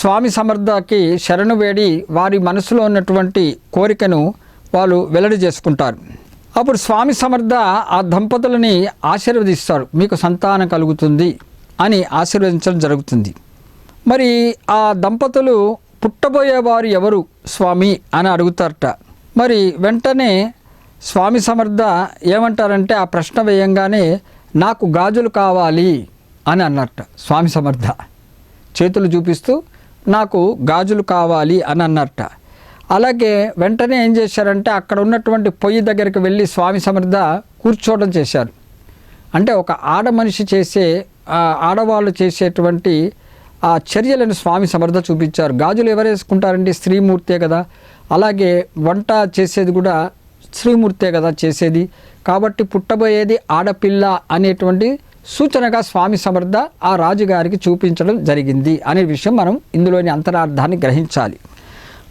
స్వామి సమర్థకి శరణు వేడి వారి మనసులో ఉన్నటువంటి కోరికను వాళ్ళు వెల్లడి చేసుకుంటారు. అప్పుడు స్వామి సమర్థ ఆ దంపతులని ఆశీర్వదిస్తారు. మీకు సంతానం కలుగుతుంది అని ఆశీర్వదించడం జరుగుతుంది. మరి ఆ దంపతులు పుట్టబోయేవారు ఎవరు స్వామి అని అడుగుతారట. మరి వెంటనే స్వామి సమర్థ ఏమంటారంటే ఆ ప్రశ్న వేయంగానే నాకు గాజులు కావాలి అని అన్నట్ట. స్వామి సమర్థ చేతులు చూపిస్తూ నాకు గాజులు కావాలి అని అన్నట్ట. అలాగే వెంటనే ఏం చేశారంటే అక్కడ ఉన్నటువంటి పొయ్యి దగ్గరికి వెళ్ళి స్వామి సమర్థ కూర్చోవడం చేశారు. అంటే ఒక ఆడ మనిషి చేసే ఆడవాళ్ళు చేసేటువంటి ఆ చర్యలను స్వామి సమర్థ చూపించారు. గాజులు ఎవరు వేసుకుంటారండి? స్త్రీమూర్తే కదా. అలాగే వంట చేసేది కూడా స్త్రీమూర్తే కదా చేసేది. కాబట్టి పుట్టబోయేది ఆడపిల్ల అనేటువంటి సూచనగా స్వామి సమర్థ ఆ రాజుగారికి చూపించడం జరిగింది అనే విషయం మనం ఇందులోని అంతరార్థాన్ని గ్రహించాలి.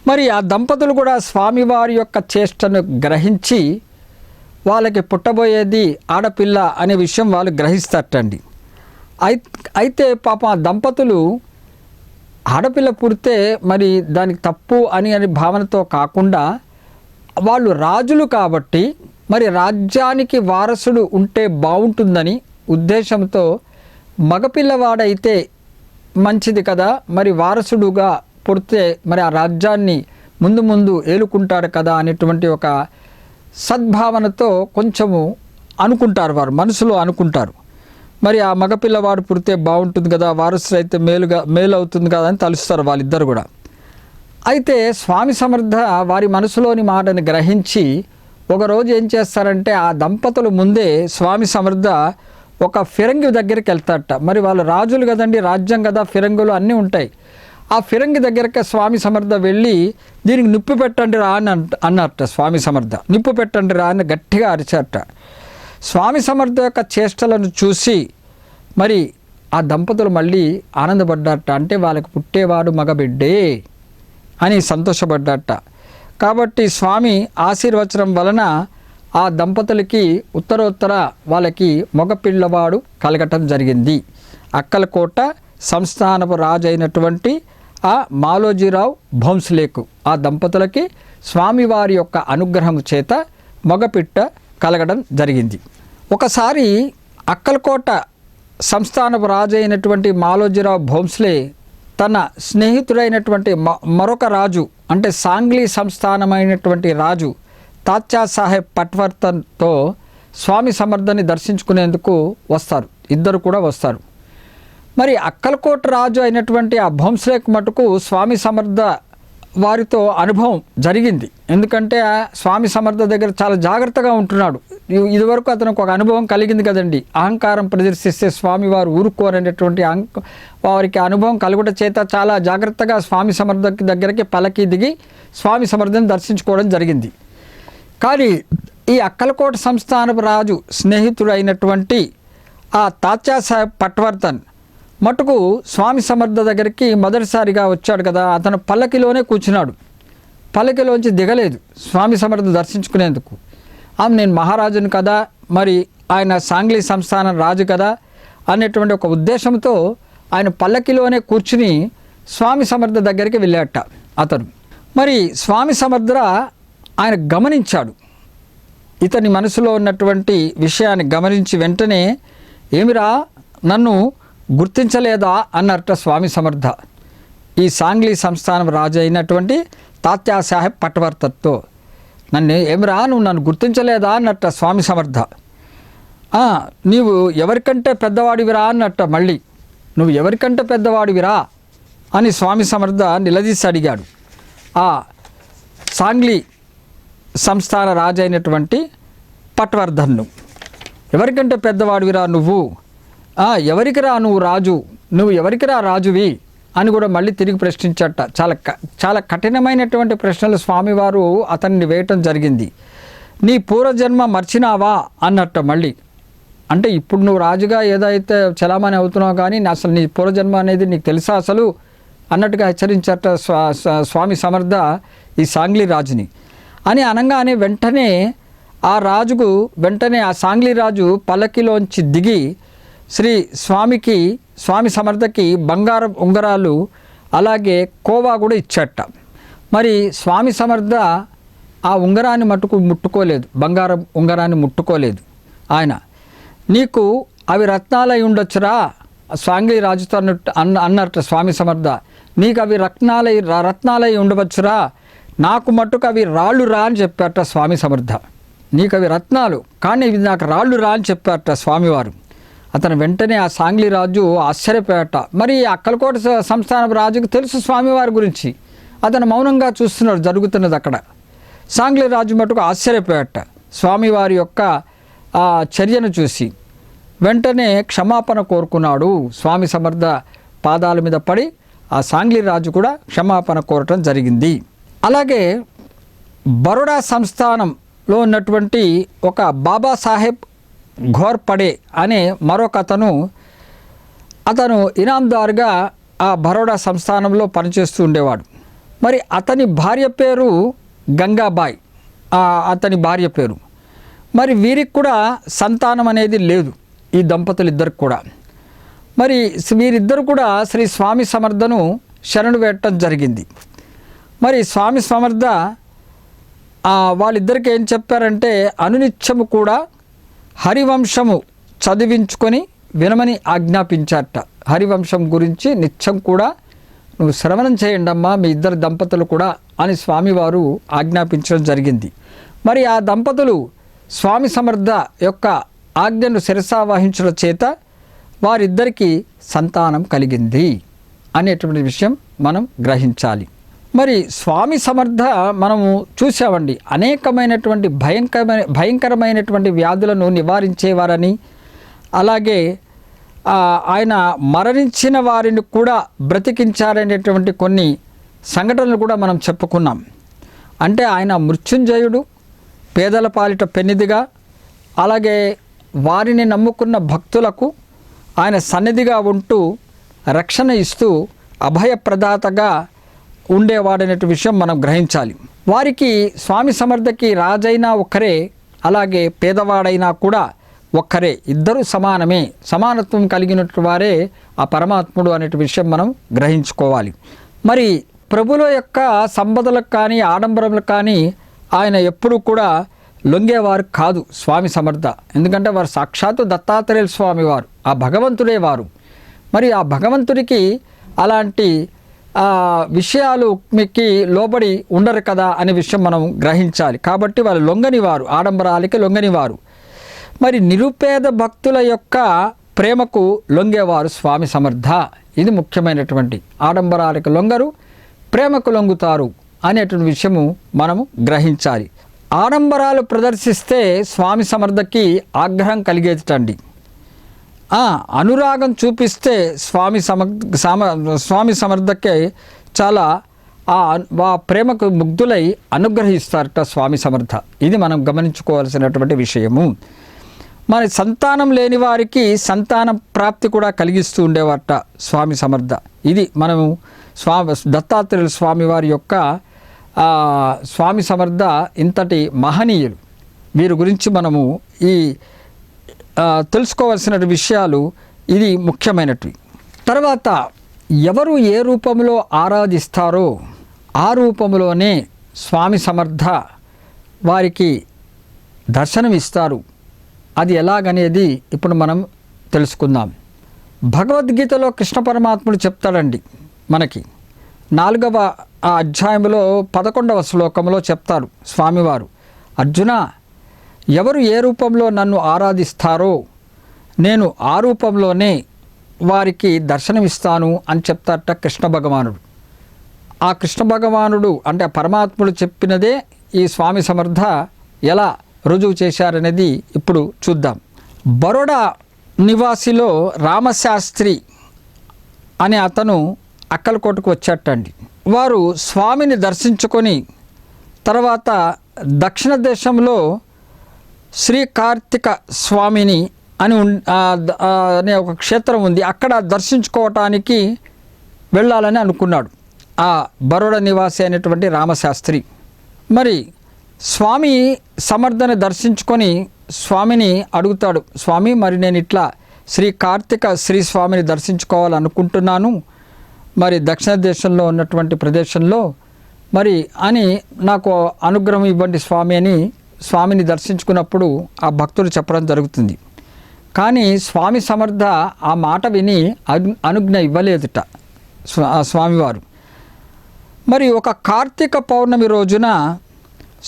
మరి ఆ దంపతులు కూడా స్వామివారి యొక్క చేష్టను గ్రహించి వాళ్ళకి పుట్టబోయేది ఆడపిల్ల అనే విషయం వాళ్ళు గ్రహిస్తారటండి. అయితే పాపం ఆ దంపతులు ఆడపిల్ల పుడితే మరి దానికి తప్పు అని భావనతో కాకుండా వాళ్ళు రాజులు కాబట్టి మరి రాజ్యానికి వారసుడు ఉంటే బాగుంటుందని ఉద్దేశంతో మగపిల్లవాడైతే మంచిది కదా, మరి వారసుడుగా పుడితే మరి ఆ రాజ్యాన్ని ముందు ముందు ఏలుకుంటాడు కదా అనేటువంటి ఒక సద్భావనతో కొంచెము అనుకుంటారు, వారు మనసులో అనుకుంటారు. మరి ఆ మగపిల్లవాడు పుడితే బాగుంటుంది కదా, వారసుడు అయితే మేలు అవుతుంది కదా అని తలుస్తారు వాళ్ళిద్దరు కూడా. అయితే స్వామి సమర్థ వారి మనసులోని మాటను గ్రహించి ఒకరోజు ఏం చేస్తారంటే ఆ దంపతులు ముందే స్వామి సమర్థ ఒక ఫిరంగి దగ్గరికి వెళ్తారట. మరి వాళ్ళు రాజులు కదండి, రాజ్యం కదా, ఫిరంగులు అన్నీ ఉంటాయి. ఆ ఫిరంగి దగ్గరికి స్వామి సమర్థ వెళ్ళి దీనికి నిప్పు పెట్టండి రా అని అన్నట్ట. స్వామి సమర్థ నిప్పు పెట్టండి రా అని గట్టిగా అరిచారట. స్వామి సమర్థ యొక్క చేష్టలను చూసి మరి ఆ దంపతులు మళ్ళీ ఆనందపడ్డారట. అంటే వాళ్ళకి పుట్టేవాడు మగబిడ్డే అని సంతోషపడ్డారట. కాబట్టి స్వామి ఆశీర్వచనం వలన ఆ దంపతులకి ఉత్తరోత్తర వాళ్ళకి మగపిల్లవాడు కలగటం జరిగింది. అక్కలకోట సంస్థానపు రాజు అయినటువంటి ఆ మాలోజీరావు భోంస్లేకు ఆ దంపతులకి స్వామివారి యొక్క అనుగ్రహం చేత మగపిట్ట కలగడం జరిగింది. ఒకసారి అక్కలకోట సంస్థానపు రాజు అయినటువంటి మాలోజీరావు భోంస్లే తన స్నేహితుడైనటువంటి మరొక రాజు అంటే సాంగ్లీ సంస్థానమైనటువంటి రాజు తాత్యా సాహెబ్ పట్వర్తన్తో స్వామి సమర్థని దర్శించుకునేందుకు వస్తారు. ఇద్దరు కూడా వస్తారు. మరి అక్కలకోట రాజు అయినటువంటి ఆ భోంస్లేకు మటుకు స్వామి సమర్థ వారితో అనుభవం జరిగింది. ఎందుకంటే స్వామి సమర్థ దగ్గర చాలా జాగ్రత్తగా ఉంటున్నాడు. ఇదివరకు అతనికి ఒక అనుభవం కలిగింది కదండి. అహంకారం ప్రదర్శిస్తే స్వామివారు ఊరుకోరనేటువంటి వారికి అనుభవం కలుగుట చేత చాలా జాగ్రత్తగా స్వామి సమర్థ దగ్గరికి పలకి దిగి స్వామి సమర్థని దర్శించుకోవడం జరిగింది. కానీ ఈ అక్కలకోట సంస్థానపు రాజు స్నేహితుడైనటువంటి ఆ తాత్యా సాహెబ్ పట్వర్తన్ మటుకు స్వామి సమర్థ దగ్గరికి మొదటిసారిగా వచ్చాడు కదా, అతను పల్లకిలోనే కూర్చున్నాడు. పల్లకిలోంచి దిగలేదు స్వామి సమర్థ దర్శించుకునేందుకు. నేను మహారాజును కదా, మరి ఆయన సాంగ్లీ సంస్థానం రాజు కదా అనేటువంటి ఒక ఉద్దేశంతో ఆయన పల్లకిలోనే కూర్చుని స్వామి సమర్థ దగ్గరికి వెళ్ళాట అతను. మరి స్వామి సమర్థ ఆయన గమనించాడు. ఇతని మనసులో ఉన్నటువంటి విషయాన్ని గమనించి వెంటనే ఏమిరా నన్ను గుర్తించలేదా అన్నట్ట స్వామి సమర్థ. ఈ సాంగ్లీ సంస్థానం రాజు అయినటువంటి తాత్యా సాహెబ్ పట్వర్తన్తో ఏమిరా నువ్వు నన్ను గుర్తించలేదా అన్నట్ట స్వామి సమర్థ. నీవు ఎవరికంటే పెద్దవాడివిరా అన్నట్ట. మళ్ళీ నువ్వు ఎవరికంటే పెద్దవాడివిరా అని స్వామి సమర్థ నిలదీసి అడిగాడు ఆ సాంగ్లీ సంస్థాన రాజు అయినటువంటి పట్వర్ధన్ను. ఎవరికంటే పెద్దవాడివిరా నువ్వు, ఎవరికిరా నువ్వు రాజు, నువ్వు ఎవరికిరా రాజువి అని కూడా మళ్ళీ తిరిగి ప్రశ్నించట. చాలా కఠినమైనటువంటి ప్రశ్నలు స్వామివారు అతన్ని వేయటం జరిగింది. నీ పూర్వజన్మ మర్చినావా అన్నట్ట మళ్ళీ. అంటే ఇప్పుడు నువ్వు రాజుగా ఏదైతే చలామణి అవుతున్నావు కానీ అసలు నీ పూర్వజన్మ అనేది నీకు తెలుసా అసలు అన్నట్టుగా హెచ్చరించట స్వామి సమర్థ ఈ సాంగ్లీ రాజుని. అని అనగానే వెంటనే ఆ రాజుకు ఆ సాంగ్లీ రాజు పల్లకిలోంచి దిగి స్వామి సమర్థకి బంగారం ఉంగరాలు అలాగే కోవా కూడా ఇచ్చట. మరి స్వామి సమర్థ ఆ ఉంగరాన్ని మట్టుకు ముట్టుకోలేదు, బంగారం ఉంగరాన్ని ముట్టుకోలేదు. ఆయన నీకు అవి రత్నాలై ఉండొచ్చురా స్వాంగ్లీ రాజుతో అన్నట్టు స్వామి సమర్థ, నీకు అవి రత్నాలై ఉండవచ్చురా, నాకు మట్టుకు అవి రాళ్ళు రా అని చెప్పారట స్వామి సమర్థ. నీకు అవి రత్నాలు కానీ ఇవి నాకు రాళ్ళు రా అని చెప్పారట స్వామివారు. అతను వెంటనే ఆ సాంగ్లీ రాజు ఆశ్చర్యపోయాట. మరి అక్కలకోట సంస్థాన రాజుకు తెలుసు స్వామివారి గురించి, అతను మౌనంగా చూస్తున్నాడు జరుగుతున్నది అక్కడ. సాంగ్లీ రాజు మటుకు ఆశ్చర్యపోయాట స్వామివారి యొక్క ఆ చర్యను చూసి. వెంటనే క్షమాపణ కోరుకున్నాడు. స్వామి సమర్థ పాదాల మీద పడి ఆ సాంగ్లీ రాజు కూడా క్షమాపణ కోరటం జరిగింది. అలాగే బరోడా సంస్థానంలో ఉన్నటువంటి ఒక బాబాసాహెబ్ ఘోర్పడే అనే మరొక అతను ఇనాందారుగా ఆ బరోడా సంస్థానంలో పనిచేస్తూ ఉండేవాడు. మరి అతని భార్య పేరు గంగాబాయ్, అతని భార్య పేరు. మరి వీరికి కూడా సంతానం అనేది లేదు, ఈ దంపతులు ఇద్దరికి కూడా. మరి వీరిద్దరు కూడా శ్రీ స్వామి సమర్థను శరణు వేయటం జరిగింది. మరి స్వామి సమర్థ వాళ్ళిద్దరికి ఏం చెప్పారంటే, అనునిత్యము కూడా హరివంశము చదివించుకొని వినమని ఆజ్ఞాపించారట. హరివంశం గురించి నిత్యం కూడా నువ్వు శ్రవణం చేయండి అమ్మా మీ ఇద్దరు దంపతులు కూడా అని స్వామివారు ఆజ్ఞాపించడం జరిగింది. మరి ఆ దంపతులు స్వామి సమర్థ యొక్క ఆజ్ఞను శిరసావహించడం చేత వారిద్దరికీ సంతానం కలిగింది అనేటువంటి విషయం మనం గ్రహించాలి. మరి స్వామి సమర్థ మనము చూసామండి, అనేకమైనటువంటి భయంకరమైనటువంటి వ్యాధులను నివారించేవారని, అలాగే ఆయన మరణించిన వారిని కూడా బ్రతికించారనేటువంటి కొన్ని సంఘటనలు కూడా మనం చెప్పుకున్నాం. అంటే ఆయన మృత్యుంజయుడు, పేదల పాలిట పెన్నిదిగా, అలాగే వారిని నమ్ముకున్న భక్తులకు ఆయన సన్నిధిగా ఉంటూ రక్షణ ఇస్తూ అభయప్రదాతగా ఉండేవాడనే విషయం మనం గ్రహించాలి. వారికి స్వామి సమర్థకి రాజైనా ఒక్కరే, అలాగే పేదవాడైనా కూడా ఒక్కరే, ఇద్దరు సమానమే, సమానత్వం కలిగినట్టు వారే ఆ పరమాత్ముడు అనే విషయం మనం గ్రహించుకోవాలి. మరి ప్రభుల యొక్క సంపదలకు కానీ ఆడంబరములకు కానీ ఆయన ఎప్పుడూ కూడా లొంగేవారు కాదు స్వామి సమర్థ. ఎందుకంటే వారు సాక్షాత్తు దత్తాత్రేయుల స్వామి వారు, ఆ భగవంతుడే వారు. మరి ఆ భగవంతుడికి అలాంటి విషయాలు మీకు లోబడి ఉండరు కదా అనే విషయం మనం గ్రహించాలి. కాబట్టి వాళ్ళు లొంగనివారు, ఆడంబరాలకి లొంగనివారు. మరి నిరుపేద భక్తుల యొక్క ప్రేమకు లొంగేవారు స్వామి సమర్థ. ఇది ముఖ్యమైనటువంటి, ఆడంబరాలకు లొంగరు, ప్రేమకు లొంగుతారు అనేటువంటి విషయము మనము గ్రహించాలి. ఆడంబరాలు ప్రదర్శిస్తే స్వామి సమర్థకి ఆగ్రహం కలిగేటండి. అనురాగం చూపిస్తే స్వామి సమర్థకి చాలా ఆ ప్రేమకు ముగ్ధులై అనుగ్రహిస్తారట స్వామి సమర్థ. ఇది మనం గమనించుకోవాల్సినటువంటి విషయము. మరి సంతానం లేని వారికి సంతాన ప్రాప్తి కూడా కలిగిస్తూ ఉండేవారట స్వామి సమర్థ. ఇది మనము దత్తాత్రేయుల స్వామి వారి యొక్క స్వామి సమర్థ ఇంతటి మహనీయులు. వీరి గురించి మనము ఈ తెలుసుకోవాల్సిన విషయాలు ఇది ముఖ్యమైనవి. తర్వాత ఎవరు ఏ రూపంలో ఆరాధిస్తారో ఆ రూపంలోనే స్వామి సమర్థ వారికి దర్శనమిస్తారు. అది ఎలాగనేది ఇప్పుడు మనం తెలుసుకుందాం. భగవద్గీతలో కృష్ణ పరమాత్ముడు చెప్తాడండి మనకి 4వ అధ్యాయంలో 11వ శ్లోకంలో చెప్తారు స్వామివారు, అర్జున ఎవరు ఏ రూపంలో నన్ను ఆరాధిస్తారో నేను ఆ రూపంలోనే వారికి దర్శనమిస్తాను అని చెప్తారట కృష్ణ భగవానుడు. ఆ కృష్ణ భగవానుడు అంటే పరమాత్ముడు చెప్పినదే ఈ స్వామి సమర్థ ఎలా రుజువు చేశారనేది ఇప్పుడు చూద్దాం. బరోడా నివాసిలో రామశాస్త్రి అనే అతను అక్కలకోటకు వచ్చేటండి. వారు స్వామిని దర్శించుకొని తర్వాత దక్షిణ దేశంలో శ్రీ కార్తిక స్వామిని అనే ఒక క్షేత్రం ఉంది, అక్కడ దర్శించుకోవటానికి వెళ్ళాలని అనుకున్నాడు ఆ బరోడా నివాసి అయినటువంటి రామశాస్త్రి. మరి స్వామి సమర్థని దర్శించుకొని స్వామిని అడుగుతాడు, స్వామి మరి నేను ఇట్లా శ్రీ కార్తిక శ్రీ స్వామిని దర్శించుకోవాలనుకుంటున్నాను, మరి దక్షిణ దేశంలో ఉన్నటువంటి ప్రదేశంలో మరి అని నాకు అనుగ్రహం ఇవ్వండి స్వామి అని స్వామిని దర్శించుకున్నప్పుడు ఆ భక్తుడు చెప్పడం జరుగుతుంది. కానీ స్వామి సమర్థ ఆ మాట విని అనుజ్ఞ ఇవ్వలేదుట స్వామివారు. మరి ఒక కార్తీక పౌర్ణమి రోజున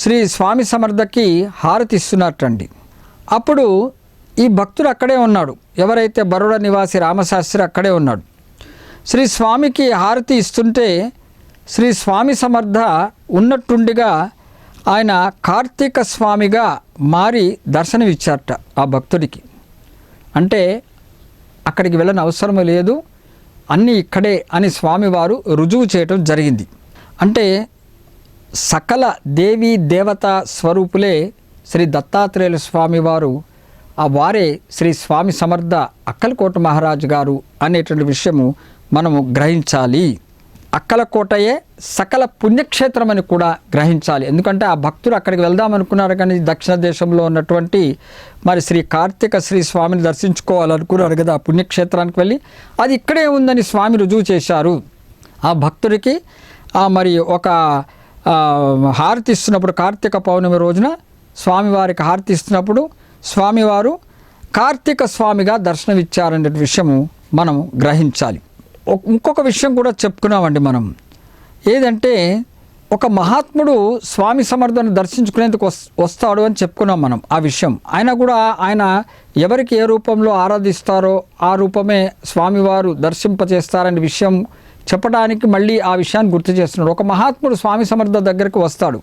శ్రీ స్వామి సమర్థకి హారతి ఇస్తున్నట్టండి. అప్పుడు ఈ భక్తుడు అక్కడే ఉన్నాడు, ఎవరైతే బరోడా నివాసి రామశాస్త్రి అక్కడే ఉన్నాడు. శ్రీ స్వామికి హారతి ఇస్తుంటే శ్రీ స్వామి సమర్థ ఉన్నట్టుండిగా ఆయన కార్తీక స్వామిగా మారి దర్శనమిచ్చారట ఆ భక్తుడికి. అంటే అక్కడికి వెళ్ళని అవసరం లేదు, అన్నీ ఇక్కడే అని స్వామివారు రుజువు చేయటం జరిగింది. అంటే సకల దేవీ దేవతా స్వరూపులే శ్రీ దత్తాత్రేయుల స్వామివారు, ఆ వారే శ్రీ స్వామి సమర్థ అక్కలకోట మహారాజు గారు అనేటువంటి విషయము మనము గ్రహించాలి. అక్కలకోటయే సకల పుణ్యక్షేత్రం అని కూడా గ్రహించాలి. ఎందుకంటే ఆ భక్తులు అక్కడికి వెళ్దామనుకున్నారు, కానీ దక్షిణ దేశంలో ఉన్నటువంటి మరి శ్రీ కార్తీక శ్రీ స్వామిని దర్శించుకోవాలనుకున్నారు కదా, ఆ పుణ్యక్షేత్రానికి వెళ్ళి అది ఇక్కడే ఉందని స్వామి రుజువు చేశారు. ఆ భక్తుడికి మరి ఒక హారతి ఇస్తున్నప్పుడు కార్తీక పౌర్ణమి రోజున స్వామివారికి హారతి ఇస్తున్నప్పుడు స్వామివారు కార్తీక స్వామిగా దర్శనమిచ్చారనే విషయము మనం గ్రహించాలి. ఇంకొక విషయం కూడా చెప్పుకున్నామండి మనం, ఏదంటే ఒక మహాత్ముడు స్వామి సమర్థను దర్శించుకునేందుకు వస్తాడు అని చెప్పుకున్నాం మనం. ఆ విషయం ఆయన ఎవరికి ఏ రూపంలో ఆరాధిస్తారో ఆ రూపమే స్వామివారు దర్శింపచేస్తారనే విషయం చెప్పడానికి మళ్ళీ ఆ విషయాన్ని గుర్తు చేస్తున్నాడు. ఒక మహాత్ముడు స్వామి సమర్థ దగ్గరికి వస్తాడు,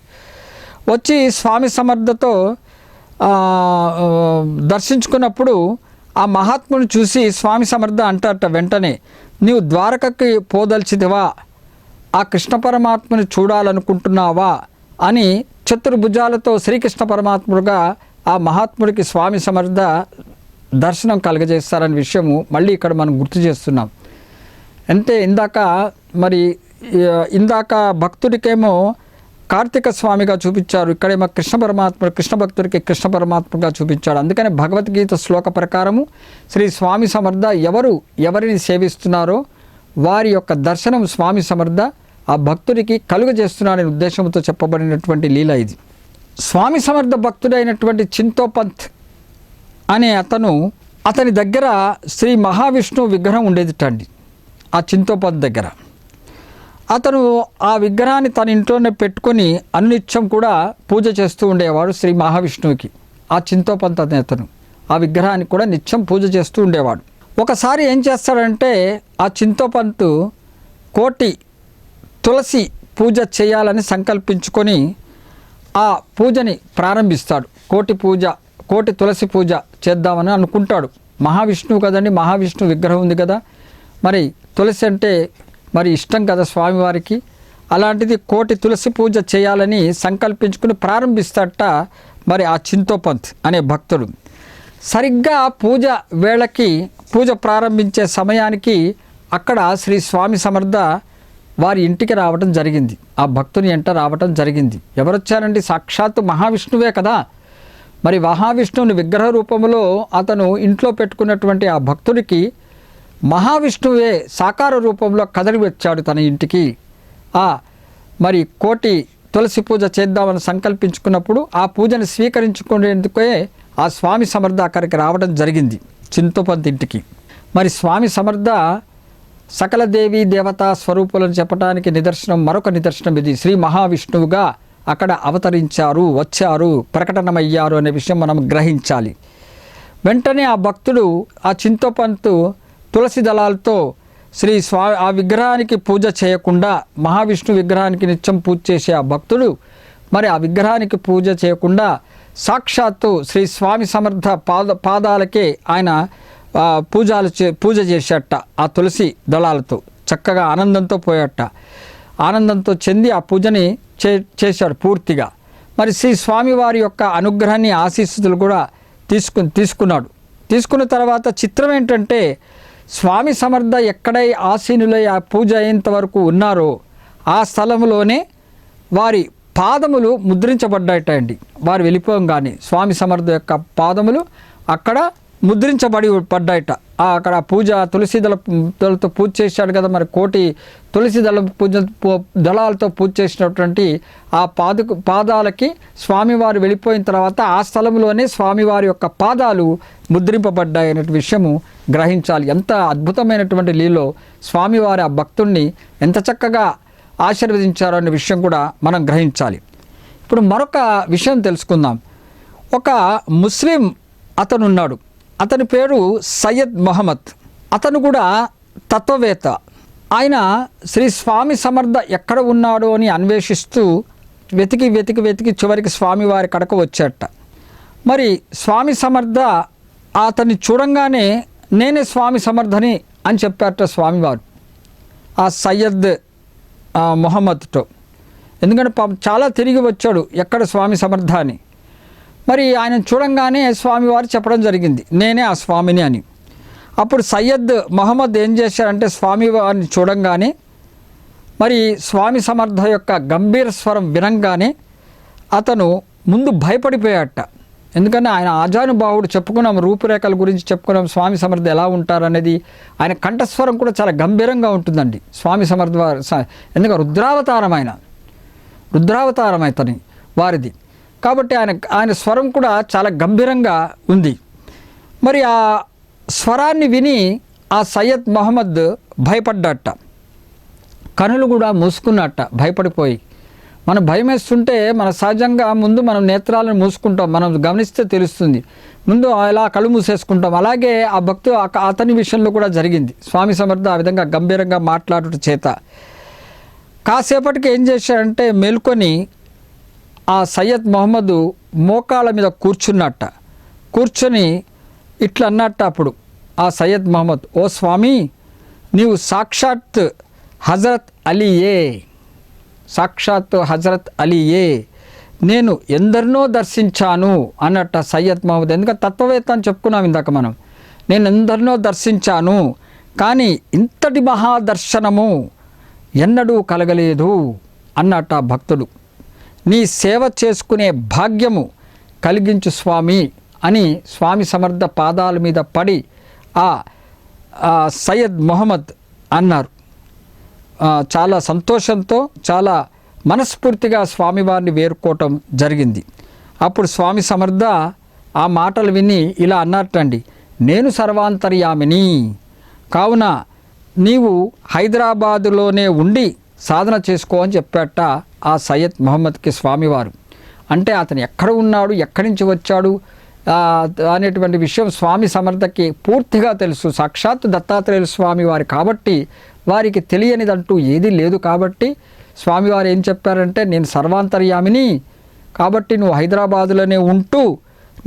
వచ్చి స్వామి సమర్థతో దర్శించుకున్నప్పుడు ఆ మహాత్ముని చూసి స్వామి సమర్థ అంటారట వెంటనే, నీవు ద్వారకకి పోదలిచిదివా, ఆ కృష్ణ పరమాత్మని చూడాలనుకుంటున్నావా అని చతుర్భుజాలతో శ్రీకృష్ణ పరమాత్ముడుగా ఆ మహాత్ముడికి స్వామి సమర్థ దర్శనం కలుగజేస్తారనే విషయము మళ్ళీ ఇక్కడ మనం గుర్తు చేస్తున్నాం. అంటే ఇందాక భక్తుడికేమో కార్తీక స్వామిగా చూపించారు, ఇక్కడేమో కృష్ణ భక్తుడికి కృష్ణ పరమాత్మగా చూపించాడు. అందుకని భగవద్గీత శ్లోక ప్రకారము శ్రీ స్వామి సమర్థ ఎవరిని సేవిస్తున్నారో వారి యొక్క దర్శనం స్వామి సమర్థ ఆ భక్తుడికి కలుగజేస్తున్నాడనే ఉద్దేశంతో చెప్పబడినటువంటి లీల ఇది. స్వామి సమర్థ భక్తుడైనటువంటి చింతోపంత్ అనే అతని దగ్గర శ్రీ మహావిష్ణువు విగ్రహం ఉండేదిటండి. ఆ చింతోపంత్ దగ్గర అతను ఆ విగ్రహాన్ని తన ఇంట్లోనే పెట్టుకొని అనిత్యం కూడా పూజ చేస్తూ ఉండేవాడు శ్రీ మహావిష్ణువుకి. ఆ చింతోపంత్ అతను ఆ విగ్రహాన్ని కూడా నిత్యం పూజ చేస్తూ ఉండేవాడు. ఒకసారి ఏం చేస్తాడంటే ఆ చింతోపంత్ కోటి తులసి పూజ చేయాలని సంకల్పించుకొని ఆ పూజని ప్రారంభిస్తాడు. కోటి తులసి పూజ చేద్దామని అనుకుంటాడు. మహావిష్ణువు కదండి, మహావిష్ణువు విగ్రహం ఉంది కదా, మరి తులసి అంటే మరి ఇష్టం కదా స్వామివారికి. అలాంటిది కోటి తులసి పూజ చేయాలని సంకల్పించుకుని ప్రారంభిస్తాడట మరి ఆ చింతోపంత్ అనే భక్తుడు. సరిగ్గా పూజ వేళకి పూజ ప్రారంభించే సమయానికి అక్కడ శ్రీ స్వామి సమర్థ వారి ఇంటికి రావడం జరిగింది, ఆ భక్తుని ఎంట రావడం జరిగింది. ఎవరొచ్చారండి? సాక్షాత్తు మహావిష్ణువే కదా. మరి మహావిష్ణువుని విగ్రహ రూపంలో అతను ఇంట్లో పెట్టుకున్నటువంటి ఆ భక్తుడికి మహావిష్ణువే సాకార రూపంలో కదలి వచ్చాడు తన ఇంటికి. మరి కోటి తులసి పూజ చేద్దామని సంకల్పించుకున్నప్పుడు ఆ పూజను స్వీకరించుకునేందుకే ఆ స్వామి సమర్థ అక్కడికి రావడం జరిగింది చింతోపంత్ ఇంటికి. మరి స్వామి సమర్థ సకల దేవీ దేవతా స్వరూపులను చెప్పడానికి మరొక నిదర్శనం ఇది. శ్రీ మహావిష్ణువుగా అక్కడ అవతరించారు, వచ్చారు, ప్రకటనమయ్యారు అనే విషయం మనం గ్రహించాలి. వెంటనే ఆ భక్తుడు ఆ చింతోపంత్ తులసి దళాలతో ఆ విగ్రహానికి పూజ చేయకుండా, మహావిష్ణు విగ్రహానికి నిత్యం పూజ చేసే ఆ భక్తుడు మరి ఆ విగ్రహానికి పూజ చేయకుండా సాక్షాత్తు శ్రీ స్వామి సమర్థ పాదాలకే ఆయన పూజ చేసేట ఆ తులసి దళాలతో చక్కగా ఆనందంతో పోయట. ఆనందంతో చెంది ఆ పూజని చేశాడు పూర్తిగా. మరి శ్రీ స్వామివారి యొక్క అనుగ్రహాన్ని ఆశీస్సులు కూడా తీసుకున్నాడు. తీసుకున్న తర్వాత చిత్రం ఏంటంటే స్వామి సమర్థ ఎక్కడై ఆసీనులై ఆ పూజ అయ్యేంత వరకు ఉన్నారో ఆ స్థలంలోనే వారి పాదములు ముద్రించబడ్డాయట అండి. వారు వెళ్ళిపోగానే స్వామి సమర్థ యొక్క పాదములు అక్కడ పడ్డాయట. అక్కడ పూజ తులసి దళతో పూజ చేశాడు కదా, మరి కోటి తులసి దళాలతో పూజ చేసినటువంటి ఆ పాదాలకి స్వామివారు వెళ్ళిపోయిన తర్వాత ఆ స్థలంలోనే స్వామివారి యొక్క పాదాలు ముద్రింపబడ్డాయి అనే విషయము గ్రహించాలి. ఎంత అద్భుతమైనటువంటి లీలో స్వామివారి ఆ భక్తుణ్ణి ఎంత చక్కగా ఆశీర్వదించారో అనే విషయం కూడా మనం గ్రహించాలి. ఇప్పుడు మరొక విషయం తెలుసుకుందాం. ఒక ముస్లిం అతను ఉన్నాడు, అతని పేరు సయ్యద్ మొహమ్మద్. అతను కూడా తత్వవేత్త. ఆయన శ్రీ స్వామి సమర్థ ఎక్కడ ఉన్నాడో అని అన్వేషిస్తూ వెతికి చివరికి స్వామివారి కడకు వచ్చాట. మరి స్వామి సమర్థ అతన్ని చూడంగానే నేనే స్వామి సమర్థని అని చెప్పారట స్వామివారు ఆ సయ్యద్ మొహమ్మద్తో. ఎందుకంటే చాలా తిరిగి వచ్చాడు ఎక్కడ స్వామి సమర్థ అని. మరి ఆయన చూడంగానే స్వామివారు చెప్పడం జరిగింది నేనే ఆ స్వామిని అని. అప్పుడు సయ్యద్ మొహమ్మద్ ఏం చేశారంటే స్వామివారిని చూడంగానే మరి స్వామి సమర్థ యొక్క గంభీర స్వరం వినంగానే అతను ముందు భయపడిపోయాట. ఎందుకంటే ఆయన ఆజానుభావుడు, చెప్పుకున్నాం రూపురేఖల గురించి చెప్పుకున్నాం, స్వామి సమర్థ ఎలా ఉంటారనేది. ఆయన కంఠస్వరం కూడా చాలా గంభీరంగా ఉంటుందండి స్వామి సమర్థ వారు. ఎందుకంటే రుద్రావతారం అతని వారిది కాబట్టి ఆయన స్వరం కూడా చాలా గంభీరంగా ఉంది. మరి ఆ స్వరాన్ని విని ఆ సయ్యద్ మొహమ్మద్ భయపడ్డట, కనులు కూడా మూసుకున్నట్ట భయపడిపోయి. మనం భయం వేస్తుంటే మన సహజంగా ముందు మనం నేత్రాలను మూసుకుంటాం, మనం గమనిస్తే తెలుస్తుంది, ముందు అలా కళ్ళు మూసేసుకుంటాం. అలాగే ఆ భక్తు అతని విషయంలో కూడా జరిగింది. స్వామి సమర్థ ఆ విధంగా గంభీరంగా మాట్లాడుట చేత కాసేపటికి ఏం చేశాడంటే మేల్కొని ఆ సయ్యద్ మొహమ్మద్ మోకాళ్ళ మీద కూర్చొని ఇట్లా అన్నట్ట. అప్పుడు ఆ సయ్యద్ మొహమ్మద్, ఓ స్వామి, నీవు సాక్షాత్ హజరత్ అలీయే, నేను ఎందరినో దర్శించాను అన్నట్ట సయ్యద్ మొహమ్మద్. ఎందుకంటే తత్వవేత్త అని చెప్పుకున్నాం ఇందాక మనం. నేను ఎందరినో దర్శించాను, కానీ ఇంతటి మహాదర్శనము ఎన్నడూ కలగలేదు అన్నట్ట భక్తుడు. నీ సేవ చేసుకునే భాగ్యము కలిగించు స్వామి అని స్వామి సమర్థ పాదాల మీద పడి ఆ సయ్యద్ మొహమ్మద్ అన్నారు. చాలా సంతోషంతో చాలా మనస్ఫూర్తిగా స్వామివారిని వేరుకోవటం జరిగింది. అప్పుడు స్వామి సమర్థ ఆ మాటలు విని ఇలా అన్నట్టండి, నేను సర్వాంతర్యామిని, కావున నీవు హైదరాబాదులోనే ఉండి సాధన చేసుకో అని చెప్పాట ఆ సయ్యద్ మొహమ్మద్కి స్వామివారు. అంటే అతను ఎక్కడ ఉన్నాడు, ఎక్కడి నుంచి వచ్చాడు అనేటువంటి విషయం స్వామి సమర్థకి పూర్తిగా తెలుసు. సాక్షాత్ దత్తాత్రేయుల స్వామి వారి కాబట్టి వారికి తెలియనిదంటూ ఏదీ లేదు. కాబట్టి స్వామివారు ఏం చెప్పారంటే, నేను సర్వాంతర్యామిని కాబట్టి నువ్వు హైదరాబాదులోనే ఉంటూ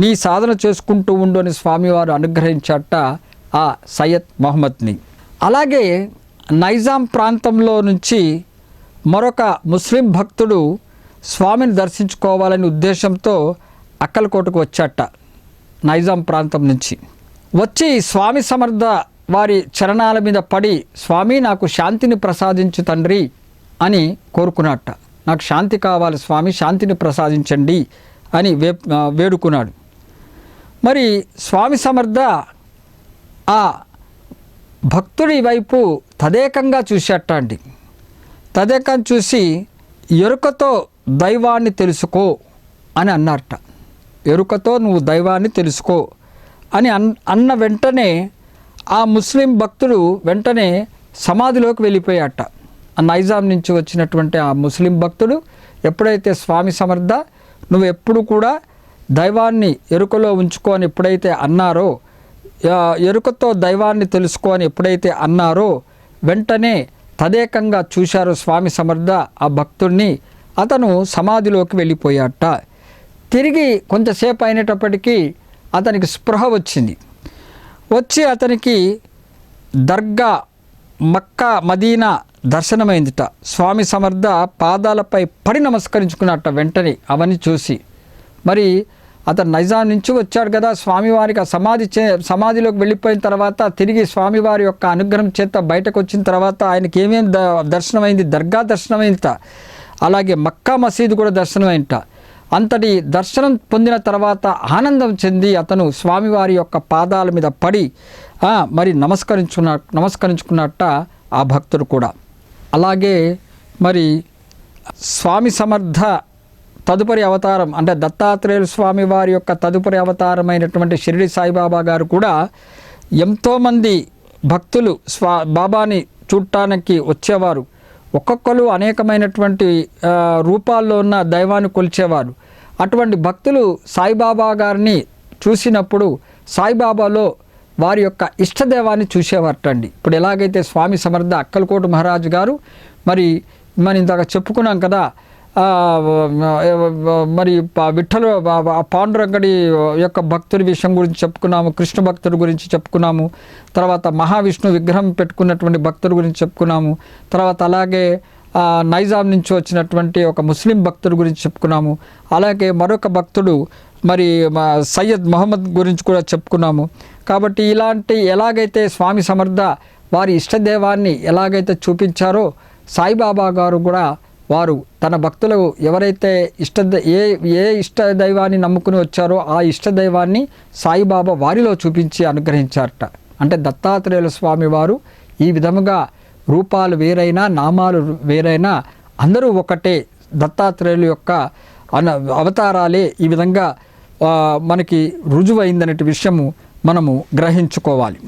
నీ సాధన చేసుకుంటూ ఉండు అని స్వామివారు అనుగ్రహించట ఆ సయ్యద్ మొహమ్మద్ని. అలాగే నైజాం ప్రాంతంలో నుంచి మరొక ముస్లిం భక్తుడు స్వామిని దర్శించుకోవాలనే ఉద్దేశంతో అక్కలకోటకు వచ్చాట. నైజాం ప్రాంతం నుంచి వచ్చి స్వామి సమర్థ వారి చరణాల మీద పడి, స్వామి నాకు శాంతిని ప్రసాదించు తండ్రి అని కోరుకున్నట్ట. నాకు శాంతి కావాలి స్వామి, శాంతిని ప్రసాదించండి అని వేడుకున్నాడు. మరి స్వామి సమర్థ ఆ భక్తుడి వైపు తదేకంగా చూసేట అండి. తదేకం చూసి ఎరుకతో దైవాన్ని తెలుసుకో అని అన్నారట. ఎరుకతో నువ్వు దైవాన్ని తెలుసుకో అని అన్న వెంటనే ఆ ముస్లిం భక్తుడు వెంటనే సమాధిలోకి వెళ్ళిపోయాట. ఆ నైజాం నుంచి వచ్చినటువంటి ఆ ముస్లిం భక్తుడు ఎప్పుడైతే స్వామి సమర్థ నువ్వు ఎప్పుడు కూడా దైవాన్ని ఎరుకలో ఉంచుకో అని ఎప్పుడైతే అన్నారో, ఎరుకతో దైవాన్ని తెలుసుకో అని ఎప్పుడైతే అన్నారో, వెంటనే తదేకంగా చూశారు స్వామి సమర్థ ఆ భక్తుడిని. అతను సమాధిలోకి వెళ్ళిపోయాట. తిరిగి కొంతసేపు అయినప్పటికీ అతనికి స్పృహ వచ్చింది. వచ్చి అతనికి దర్గా, మక్కా, మదీనా దర్శనమైందిట. స్వామి సమర్థ పాదాలపై పడి నమస్కరించుకున్నట్ట వెంటనే అవన్నీ చూసి. మరి అతను నైజాం నుంచి వచ్చాడు కదా, స్వామివారికి ఆ సమాధిలోకి వెళ్ళిపోయిన తర్వాత తిరిగి స్వామివారి యొక్క అనుగ్రహం చేత బయటకు వచ్చిన తర్వాత ఆయనకి ఏమేమి దర్శనమైంది, దర్గా దర్శనమైందిట. అలాగే మక్కా మసీదు కూడా దర్శనమైందిట. అంతటి దర్శనం పొందిన తర్వాత ఆనందం చెంది అతను స్వామివారి యొక్క పాదాల మీద పడి మరి నమస్కరించుకున్నట్ట ఆ భక్తుడు కూడా. అలాగే మరి స్వామి సమర్థ తదుపరి అవతారం అంటే దత్తాత్రేయుల స్వామి వారి యొక్క తదుపరి అవతారమైనటువంటి షిరిడి సాయిబాబా గారు కూడా ఎంతోమంది భక్తులు బాబాని చూడటానికి వచ్చేవారు. ఒక్కొక్కరు అనేకమైనటువంటి రూపాల్లో ఉన్న దైవాన్ని కొలిచేవారు. అటువంటి భక్తులు సాయిబాబా గారిని చూసినప్పుడు సాయిబాబాలో వారి యొక్క ఇష్టదైవాన్ని చూసేవారటండి. ఇప్పుడు ఎలాగైతే స్వామి సమర్థ అక్కలకోట మహారాజు గారు మరి మనం ఇందాక చెప్పుకున్నాం కదా, మరి విఠల పాండురంగడి యొక్క భక్తుడి విషయం గురించి చెప్పుకున్నాము, కృష్ణ భక్తుడి గురించి చెప్పుకున్నాము, తర్వాత మహావిష్ణు విగ్రహం పెట్టుకున్నటువంటి భక్తుడి గురించి చెప్పుకున్నాము, తర్వాత అలాగే నైజాం నుంచి వచ్చినటువంటి ఒక ముస్లిం భక్తుడి గురించి చెప్పుకున్నాము, అలాగే మరొక భక్తుడు మరి సయ్యద్ మొహమ్మద్ గురించి కూడా చెప్పుకున్నాము. కాబట్టి ఇలాంటి ఎలాగైతే స్వామి సమర్థ వారి ఇష్టదైవాన్ని ఎలాగైతే చూపించారో సాయిబాబా గారు కూడా వారు తన భక్తులు ఎవరైతే ఏ ఇష్ట దైవాన్ని నమ్ముకుని వచ్చారో ఆ ఇష్టదైవాన్ని సాయిబాబా వారిలో చూపించి అనుగ్రహించారట. అంటే దత్తాత్రేయుల స్వామి వారు ఈ విధముగా రూపాలు వేరైనా నామాలు వేరైనా అందరూ ఒకటే, దత్తాత్రేయుల యొక్క అవతారాలే ఈ విధంగా మనకి రుజువైందనే విషయము మనము గ్రహించుకోవాలి.